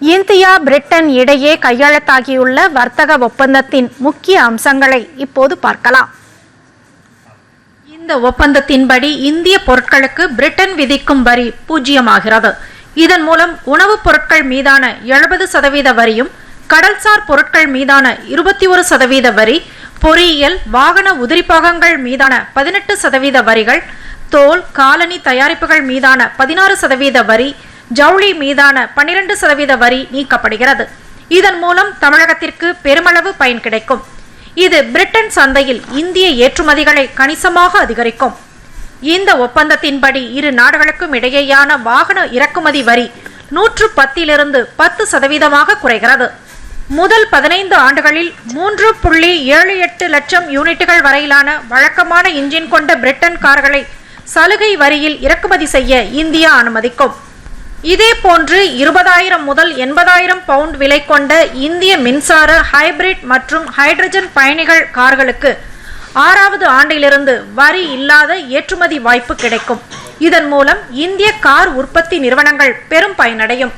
India Britain இடையே கையெழுத்தாகியுள்ள வர்த்தக ஒப்பந்தத்தின் முக்கிய அம்சங்களை இப்போது பார்க்கலாம். இந்த ஒப்பந்தத்தின்படி இந்திய பொருட்களுக்கு பிரிட்டன் விதிக்கும் வரி 0 இதன் மூலம் உணவுப் பொருட்கள் மீதான 70% வரியும், கடல்சார் பொருட்கள் மீதான 21% வரி, பொறியியல், வாகன உதிரிப்பாகங்கள் மீதான 18% வரிகள், தோல், காலணி தயாரிப்புகள் மீதான 16% வரி, ஜவுளி மீதான 12% வரி நீக்கப்படுகிறது. இதன் மூலம் தமிழகத்திற்கு பெருமளவு பயன் கிடைக்கும். இது பிரிட்டன் சந்தையில் இந்திய ஏற்றுமதிகளை கணிசமாக அதிகரிக்கும். இந்த ஒப்பந்தத்தின்படி இரு நாடுகளுக்கும் இடையேயான வாகன இறக்குமதி வரி 110 10% குறைகிறது. முதல் 15 ஆண்டுகளில் 3.78 லட்சம் யூனிட்டுகள் வரையிலான வழக்கமான இன்ஜின் கொண்ட பிரிட்டன் கார்களை சலுகை வரியில் இறக்குமதி செய்ய இந்தியா அனுமதிக்கும். இதேபோன்று 20,000 முதல் 80,000 பவுண்ட் விலை கொண்ட இந்திய மின்சார, ஹைபிரிட் மற்றும் ஹைட்ரஜன் பயணிகள் கார்களுக்கு 6வது ஆண்டிலிருந்து வரி இல்லாத ஏற்றுமதி வாய்ப்பு கிடைக்கும். இதன் மூலம் இந்திய கார் உற்பத்தி நிறுவனங்கள் பெரும் பயனடையும்.